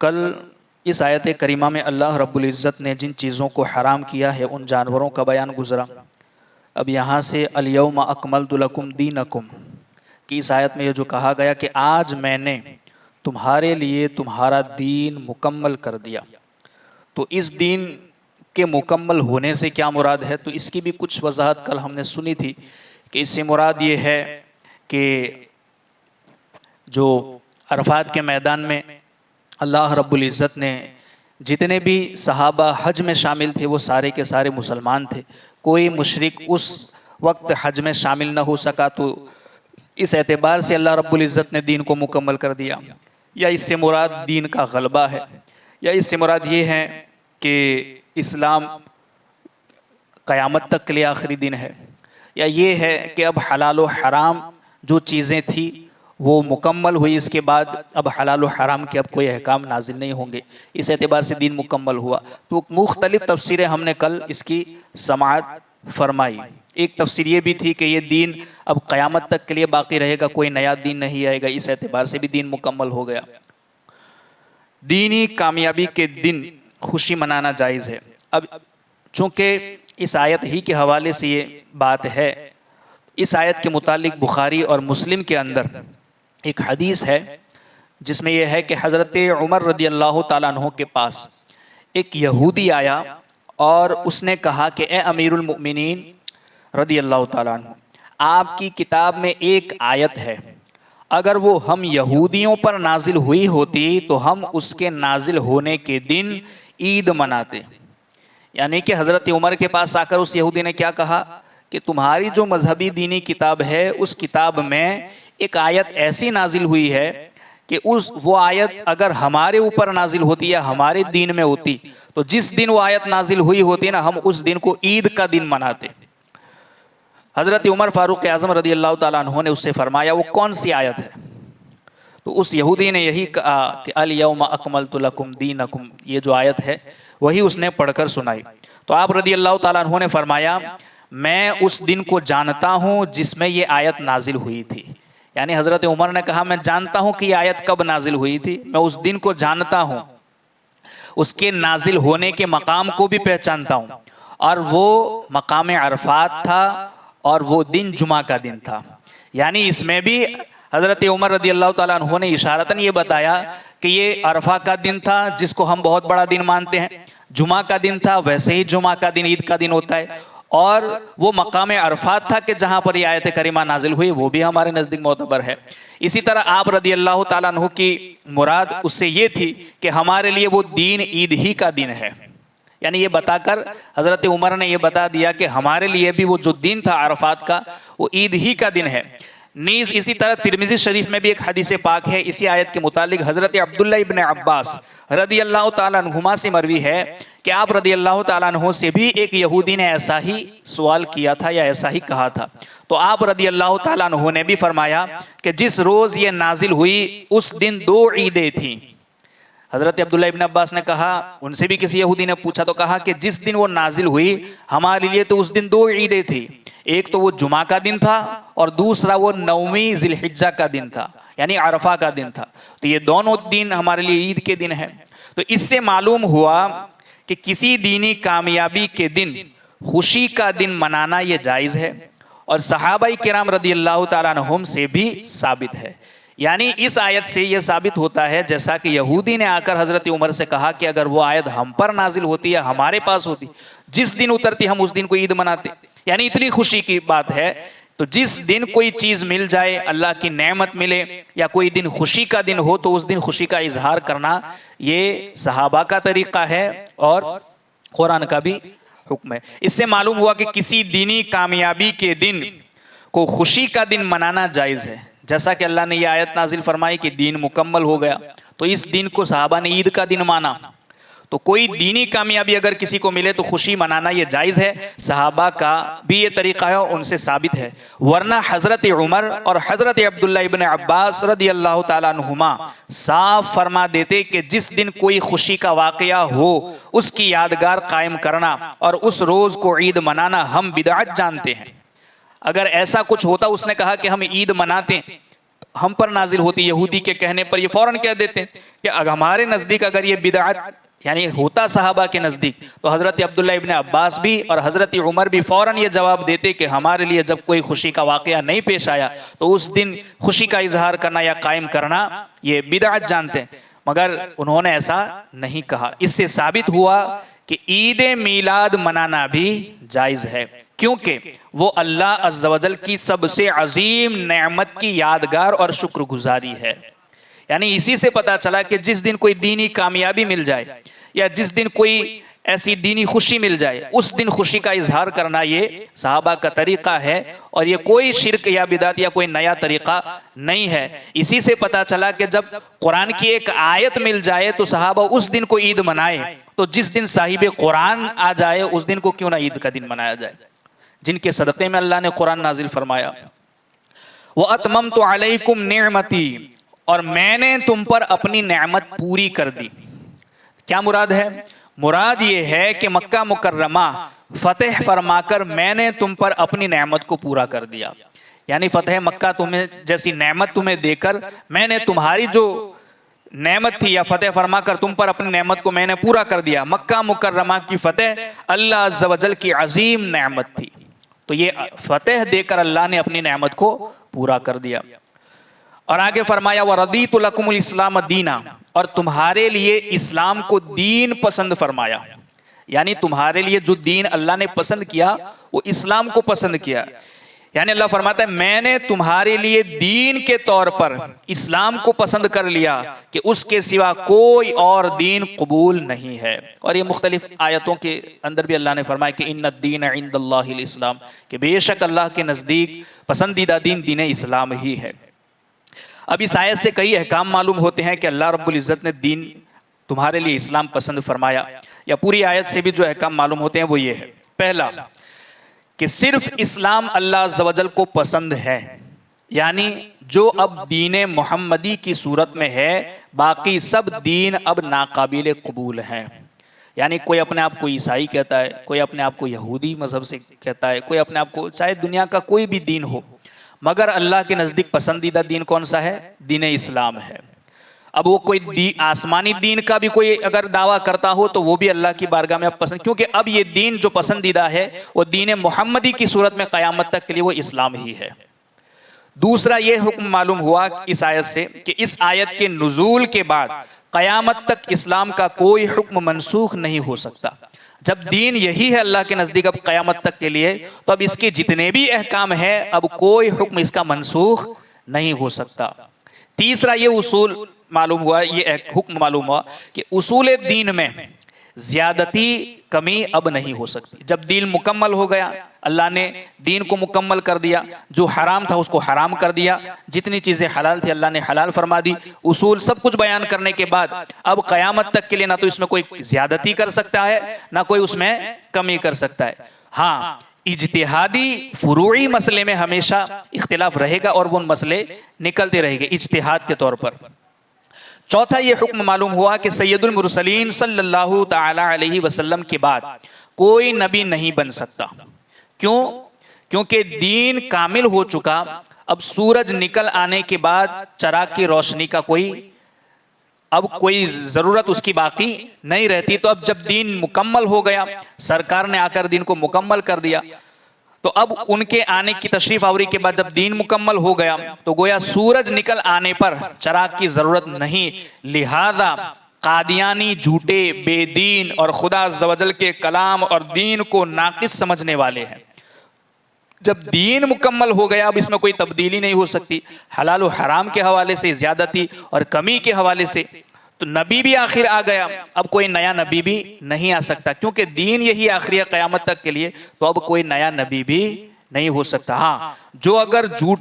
कल इस आयत करीमा में अल्लाह रब्बुल इज़्ज़त ने जिन चीज़ों को हराम किया है उन जानवरों का बयान गुज़रा। अब यहाँ से अल-यौम अकमलतु लकुम दीनकुम की इस आयत में ये जो कहा गया कि आज मैंने तुम्हारे लिए तुम्हारा दीन मुकम्मल कर दिया, तो इस दीन के मुकम्मल होने से क्या मुराद है, तो इसकी भी कुछ वजाहत कल हमने सुनी थी कि इससे मुराद ये है कि जो अरफात के मैदान में अल्लाह रब्बुल इज़्ज़त ने जितने भी सहाबा हज में शामिल थे वो सारे के सारे मुसलमान थे। कोई मुशरिक उस वक्त हज में शामिल न हो सका, तो इस एतबार से अल्लाह रब्बुल इज़्ज़त ने दीन को मुकम्मल कर दिया। या इससे मुराद दीन का गलबा है, या इससे मुराद ये है कि इस्लाम क़यामत तक के लिए आखिरी दिन है, या ये है कि अब हलाल व हराम जो चीज़ें थी वो मुकम्मल हुई, इसके बाद अब हलाल व हराम के अब कोई अहकाम नाजिल नहीं होंगे, इस एतबार से दीन मुकम्मल हुआ। तो मुख्तलिफ तफसीरें हमने कल इसकी समाअत फरमाई। एक तफसीर ये भी थी कि ये दीन अब क़यामत तक के लिए बाकी रहेगा, कोई नया दीन नहीं आएगा, इस एतबार से भी दीन मुकम्मल हो गया। दीनी कामयाबी के दिन खुशी मनाना जायज़ है। अब चूँकि इस आयत ही के हवाले से ये बात है, इस आयत के मुतालिक बुखारी और मुस्लिम के अंदर एक हदीस है जिसमें यह है कि हज़रत उमर रदी अल्लाह ताला अन्हु के पास एक यहूदी आया और उसने कहा कि ए अमीरुल मुमिनीन रदी अल्लाह ताला अन्हु, आपकी किताब में एक आयत है, अगर वो हम यहूदियों पर नाजिल हुई होती तो हम उसके नाजिल होने के दिन ईद मनाते। यानी कि हज़रत उमर के पास आकर उस यहूदी ने क्या कहा कि तुम्हारी जो मजहबी दीनी किताब है उस किताब में एक आयत ऐसी नाजिल हुई है कि वो आयत अगर हमारे ऊपर नाजिल होती या हमारे दीन में होती तो जिस दिन वो आयत नाजिल हुई होती ना, हम उस दिन को ईद का दिन मनाते। हज़रत उमर फारूक आज़म रदी अल्लाह ताला अन्हु ने उससे फरमाया वो कौन सी आयत है, तो उस यहूदी ने यही कहा कि अल यौम अकमलतु लकुम दीनकुम, ये जो आयत है वही उसने पढ़कर सुनाई। तो आप रदी अल्लाह ताला अन्हु ने फरमाया मैं उस दिन को जानता हूँ जिसमें ये आयत नाजिल हुई थी। यानी हज़रत उमर ने कहा मैं जानता हूँ कि ये आयत कब नाजिल हुई थी, मैं उस दिन को जानता हूँ, उसके नाजिल होने के मकाम को भी पहचानता हूँ, और वो मकाम अरफात था और वो दिन जुमा का दिन था। यानी इसमें भी हज़रत उमर रदी अल्लाह ताला अन्हु ने इशारतन ये बताया कि ये अरफा का दिन था जिसको हम बहुत बड़ा दिन मानते हैं, जुमा का दिन था, वैसे ही जुमा का दिन ईद का दिन होता है, और वो मकाम अरफात था कि जहाँ पर ये आयत करीमा नाजिल हुई वो भी हमारे नज़दीक मोतबर है। इसी तरह आप रदी अल्लाह ताला अन्हु की मुराद उससे ये थी कि हमारे लिए वो दीन ईद ही का दिन है। यानी ये बताकर हज़रत उमर ने ये बता दिया कि हमारे लिए भी वो जो दिन था अरफात का वो ईद ही का दिन है। नीज इसी तरह तिरमिज़ी शरीफ में भी एक हदीस पाक है इसी आयत के मुतालिक, हज़रत अब्दुल्ला इब्न अब्बास रदी अल्लाह ताला अन्हुमा से मरवी है कि आप रदी अल्लाह ताला अन्हु से भी एक यहूदी ने ऐसा ही सवाल किया था या ऐसा ही कहा था। तो आप रदी अल्लाह ताला अन्हु ने भी फरमाया कि जिस रोज़ ये नाजिल हुई उस दिन 2 ईदें थीं। हज़रत अब्दुल्ला इब्न अब्बास ने कहा, उनसे भी किसी यहूदी ने पूछा तो कहा कि जिस दिन वो नाजिल हुई हमारे लिए तो उस दिन 2 ईदें थी, एक तो वो जुमा का दिन था और दूसरा वो 9वीं ज़िलहिज्जा का दिन था, यानी अरफा का दिन था। तो ये दोनों दिन हमारे लिए ईद के दिन है। तो इससे मालूम हुआ कि किसी दीनी कामयाबी के दिन खुशी का दिन मनाना ये जायज़ है, और सहाबाई किराम रदी अल्लाह ताला अन्हुम से भी साबित है। यानी इस आयत से यह साबित होता है जैसा कि यहूदी ने आकर हज़रत उमर से कहा कि अगर वो आयत हम पर नाजिल होती या हमारे पास होती, जिस दिन उतरती हम उस दिन को ईद मनाते। यानी इतनी खुशी की बात है। तो जिस दिन कोई चीज़ मिल जाए, अल्लाह की नेमत मिले या कोई दिन खुशी का दिन हो, तो उस दिन खुशी का इजहार करना ये सहाबा का तरीक़ा है और कुरान का भी हुक्म है। इससे मालूम हुआ कि किसी दीनी कामयाबी के दिन को खुशी का दिन मनाना जायज़ है। जैसा कि अल्लाह ने यह आयत नाजिल फरमाई कि दीन मुकम्मल हो गया, तो इस दिन को सहाबा ने ईद का दिन माना। तो कोई दीनी कामयाबी अगर किसी को मिले तो खुशी मनाना ये जायज़ है। सहाबा का भी ये तरीक़ा है, उनसे साबित है। वरना हज़रत उमर और हज़रत अब्दुल्ला इब्न अब्बास रदी अल्लाह ताला अन्हुमा साफ फरमा देते कि जिस दिन कोई खुशी का वाक़या हो उसकी यादगार कायम करना और उस रोज़ को ईद मनाना हम बिदअत जानते हैं। अगर ऐसा कुछ होता, उसने कहा कि हम ईद मनाते हम पर नाजिल होती, यहूदी के कहने पर ये फौरन कह देते हैं कि अगर हमारे नज़दीक अगर ये बिदअत यानी होता सहाबा के नज़दीक, तो हज़रत अब्दुल्ला इब्न अब्बास भी और हज़रत उमर भी फ़ौरन ये जवाब देते कि हमारे लिए जब कोई खुशी का वाक़या नहीं पेश आया तो उस दिन खुशी का इजहार करना या कायम करना ये बिदअत जानते हैं, मगर उन्होंने ऐसा नहीं कहा। इससे साबित हुआ कि ईद मीलाद मनाना भी जायज़ है, क्योंकि वो अल्लाह अज़्ज़ व जल की सबसे अजीम नेमत की यादगार और शुक्रगुजारी है। यानी इसी से पता चला कि जिस दिन कोई दीनी कामयाबी मिल जाए या जिस दिन कोई ऐसी दीनी खुशी मिल जाए, उस दिन खुशी का इजहार करना ये सहाबा का तरीका है, और ये कोई शिरक या बिदात या कोई नया तरीका नहीं है। इसी से पता चला कि जब कुरान की एक आयत मिल जाए तो सहाबा उस दिन को ईद मनाए, तो जिस दिन साहिब कुरान आ जाए उस दिन को क्यों ना ईद का दिन मनाया जाए, जिनके सदक़े में अल्लाह ने कुरान नाजिल फरमाया, व अतममतु अलैकुम निअमती, और मैंने तुम पर अपनी नेमत पूरी कर दी। क्या मुराद है? मुराद ये है कि मक्का मुकर्रमा फतेह फरमाकर मैंने तुम पर अपनी नेमत को पूरा कर दिया। यानी फतेह मक्का तुम्हें जैसी नेमत तुम्हें देकर मैंने तुम्हारी जो नेमत थी या फतेह फरमाकर तुम पर अपनी नेमत को मैंने पूरा कर दिया। मक्का मुकर्रमा की फतेह अल्लाह अज़्ज़ व जल की अजीम नेमत थी, तो ये फतेह देकर अल्लाह ने अपनी नेमत को पूरा कर दिया। और आगे फरमाया व रदीतु लकुमुल इस्लाम दीना, और तुम्हारे लिए इस्लाम को दीन पसंद फरमाया। यानी तुम्हारे लिए जो दीन अल्लाह ने पसंद किया वो इस्लाम को पसंद किया। यानी अल्लाह फरमाता है मैंने तुम्हारे लिए दीन के तौर पर इस्लाम को पसंद कर लिया कि उसके सिवा कोई और दीन कबूल नहीं है। और ये मुख्तलिफ आयतों के अंदर भी अल्लाह ने फरमाया कि इन्ना दीन इंदल्लाहिल इस्लाम, कि बेशक अल्लाह के नज़दीक पसंदीदा दीन दीन इस्लाम ही है। अब इस आयत से कई अहकाम मालूम होते हैं कि अल्लाह रब्बुल इज़्ज़त ने दीन तुम्हारे लिए इस्लाम पसंद फरमाया, या पूरी आयत से भी जो अहकाम मालूम होते हैं वो ये है। पहला कि सिर्फ इस्लाम अल्लाह अज़्ज़ व जल को पसंद है, यानी जो अब दीन मोहम्मदी की सूरत में है, बाकी सब दीन अब नाकाबिल कबूल हैं। यानी कोई अपने आप को ईसाई कहता है, कोई अपने आप को यहूदी मजहब से कहता है, कोई अपने आप को चाहे दुनिया का कोई भी दीन हो, मगर अल्लाह के नज़दीक पसंदीदा दीन कौन सा है? दीन इस्लाम है। अब वो कोई आसमानी दीन का भी कोई अगर दावा करता हो तो वो भी अल्लाह की बारगाह में अब पसंद, क्योंकि अब ये दीन जो पसंदीदा है वो दीन मोहम्मदी की सूरत में क़यामत तक के लिए वो इस्लाम ही है। दूसरा ये हुक्म मालूम हुआ इस आयत से कि इस आयत के नुज़ूल के बाद क़यामत तक इस्लाम का कोई हुक्म मनसूख नहीं हो सकता। जब दीन यही है अल्लाह के नज़दीक अब क़यामत तक के लिए, तो अब इसके जितने भी अहकाम हैं अब कोई हुक्म इसका मनसूख नहीं हो सकता। तीसरा ये उसूल मालूम हुआ, ये हुक्म मालूम हुआ कि उसूल दीन में ज़्यादती कमी अब नहीं हो सकती। जब दीन मुकम्मल हो गया, अल्लाह ने दीन को मुकम्मल कर दिया, जो हराम था उसको हराम कर दिया, जितनी चीज़ें हलाल थी अल्लाह ने हलाल फरमा दी। उसूल सब कुछ बयान करने के बाद अब क़यामत तक के लिए ना तो इसमें कोई ज़्यादती कर सकता है ना कोई उसमें कमी कर सकता है। हाँ, इज्तिहादी फुरूई मसले में हमेशा इख्तिलाफ रहेगा और वो मसले निकलते रहेंगे इज्तिहाद के तौर पर। चौथा ये हुक्म मालूम हुआ कि सैयदुल मुरसलीन सल्लल्लाहु ताला अलैहि वसल्लम के बाद कोई नबी नहीं बन सकता। क्यों? क्योंकि दीन कामिल हो चुका। अब सूरज निकल आने के बाद चराग की रोशनी का अब कोई ज़रूरत उसकी बाकी नहीं रहती। तो अब जब दीन मुकम्मल हो गया, सरकार ने आकर दीन को मुकम्मल कर दिया, तो अब उनके आने की तशरीफ आवरी के बाद जब दीन मुकम्मल हो गया तो गोया सूरज निकल आने पर चराग की जरूरत नहीं। लिहाजा कादियानी झूठे बेदीन और खुदा अज़्ज़ व जल के कलाम और दीन को नाकिस समझने वाले हैं। जब दीन मुकम्मल हो गया अब इसमें कोई तब्दीली नहीं हो सकती। हलाल और हराम के हवाले से ज़्यादती और कमी के हवाले से तो नबी भी आखिर आ गया, अब कोई नया नबी भी नहीं आ सकता, क्योंकि दीन यही आखिरी है क़यामत तक के लिए। तो अब कोई नया नबी भी नहीं हो सकता। हाँ, जो अगर झूठ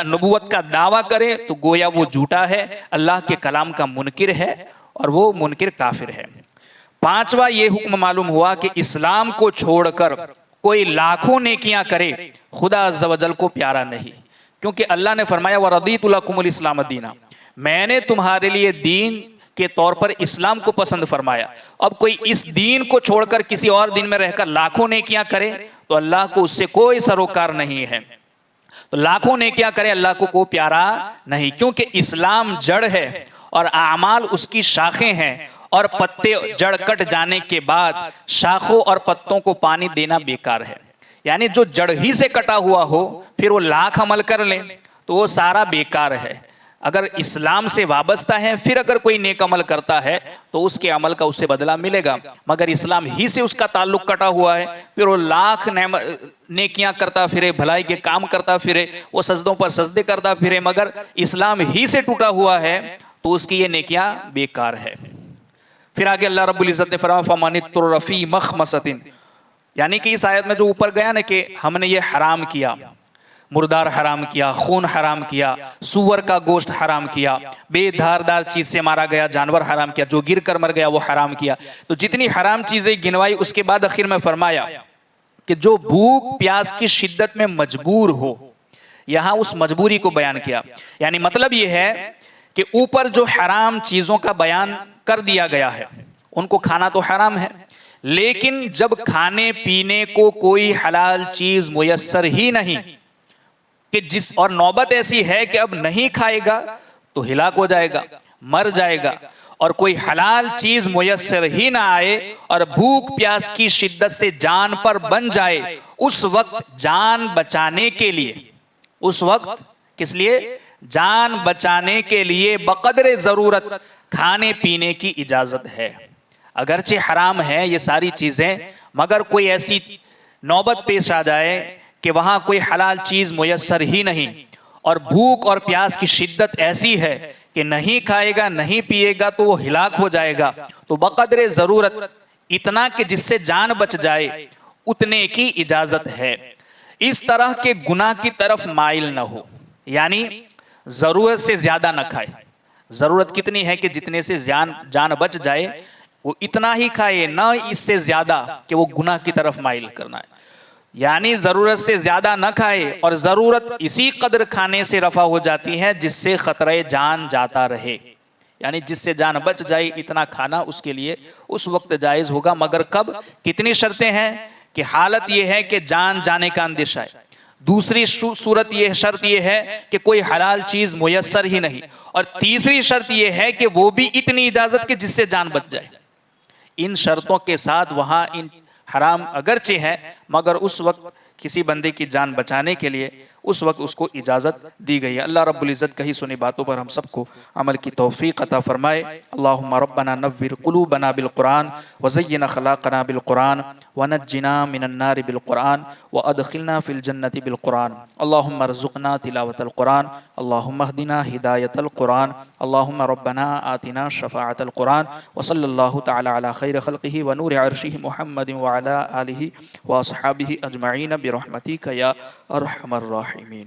नबूवत का दावा करे तो गोया वो झूठा है, अल्लाह के कलाम का मुनकिर है और वो मुनकिर काफिर है। पांचवा ये हुक्म मालूम हुआ कि इस्लाम को छोड़कर कोई लाखों नेकियां करे, खुदा अज़्ज़ व जल को प्यारा नहीं, क्योंकि अल्लाह ने फरमाया व रदीतु लकुमुल इस्लाम दीना, मैंने तुम्हारे लिए दीन के तौर पर इस्लाम को पसंद फरमाया। अब कोई इस दीन को छोड़कर किसी और दिन में रहकर लाखों नेकियां करे तो अल्लाह को उससे कोई सरोकार नहीं है। तो लाखों नेकियां करे, अल्लाह को प्यारा नहीं, क्योंकि इस्लाम जड़ है और आमाल उसकी शाखें हैं, और पत्ते जड़ कट जाने के बाद शाखों और पत्तों को पानी देना बेकार है। यानी जो जड़ ही से कटा हुआ हो, फिर वो लाख अमल कर ले तो वो सारा बेकार है। अगर इस्लाम से वाबस्ता है, फिर अगर कोई नेक अमल करता है तो उसके अमल का उससे बदला मिलेगा। मगर इस्लाम ही से उसका ताल्लुक कटा हुआ है, फिर वो लाख नेकियां करता फिरे, भलाई के काम करता फिरे, वो सजदों पर सजदे करता फिरे, मगर इस्लाम ही से टूटा हुआ है तो उसकी ये नेकियां बेकार है। फिर आगे अल्लाह रब्बुल इज्जत ने फरमाया फमानित्तुर रफी मखमसतिन, यानी कि इस आयत में जो ऊपर गया ना कि हमने ये हराम किया, मुर्दार हराम किया, खून हराम किया, सुअर का गोश्त हराम किया, बेधारदार चीज से मारा गया जानवर हराम किया, जो गिर कर मर गया वो हराम किया। तो जितनी हराम चीजें गिनवाई, उसके बाद आखिर में फरमाया कि जो भूख प्यास की शिद्दत में मजबूर हो, यहां उस मजबूरी को बयान किया। यानी मतलब यह है कि ऊपर जो हराम चीजों का बयान कर दिया गया है, उनको खाना तो हराम है, लेकिन जब खाने पीने को कोई हलाल चीज मुयस्सर ही नहीं, कि जिस और नौबत ऐसी है कि अब नहीं खाएगा तो हिलाक हो जाएगा, मर जाएगा, और कोई हलाल चीज मुयस्सर ही ना आए और भूख प्यास की शिद्दत से जान पर बन जाए, उस वक्त जान बचाने के लिए, उस वक्त किस लिए? जान बचाने के लिए बकदरे जरूरत खाने पीने की इजाजत है। अगरचे हराम है ये सारी चीजें, मगर कोई ऐसी नौबत पेश आ जाए कि वहां कोई हलाल चीज मुयस्सर ही नहीं और भूख और प्यास की शिद्दत ऐसी है कि नहीं खाएगा नहीं पिएगा तो वो हिलाक हो जाएगा, तो बकदरे जरूरत इतना कि जिससे जान बच जाए उतने की इजाजत है। इस तरह के गुनाह की तरफ माइल न हो, यानी जरूरत से ज्यादा न खाए। जरूरत कितनी है कि जितने से जान बच जाए वो इतना ही खाए, न इससे ज्यादा कि वो गुनाह की तरफ माइल करना है। यानी जरूरत से ज्यादा न खाए, और जरूरत इसी कदर खाने से रफा हो जाती है जिससे खतरे जान जाता रहे, यानी जिससे जान बच जाए इतना खाना उसके लिए उस वक्त जायज होगा। मगर कब? कितनी शर्तें हैं कि हालत यह है कि जान जाने का अंदेशा है, दूसरी सूरत यह शर्त यह है कि कोई हलाल चीज मुयस्सर ही नहीं, और तीसरी शर्त यह है कि वो भी इतनी इजाजत कि जिससे जान बच जाए। इन शर्तों के साथ वहां इन हराम अगरचे है, मगर उस वक्त किसी बंदे की जान बचाने के लिए उस वक्त उसको इजाज़त दी गई है। अल्लाह रब्बुल इज़्ज़त कही सुनी बातों पर हम सबको अमल की तौफ़ीक़ अता फ़रमाए। अल्लाहुम्मा रब्बना नव्विर क़ुलूबना बिल क़ुरान व ज़य्यिन अख़लाक़ना बिल क़ुरान व नज्जिना मिनन नारि बिल क़ुरान व अदख़िलना फ़िल जन्नति बिल क़ुरान। अल्लाहुम्मा रज़ुक़ना तिलावतल क़ुरान, अल्लाहुम्मा हदिना हिदायतल क़ुरान, अल्लाहुम्मा रब्बना आतिना शफ़ाअतल क़ुरान व सल्लल्लाहु तआला अला खैरि ख़ल्क़िही व नूरि अर्शिही मुहम्मदिन व अला आलिही व अस्हाबिही अजमईन बिरहमतिका या अरहमर राहिमीन।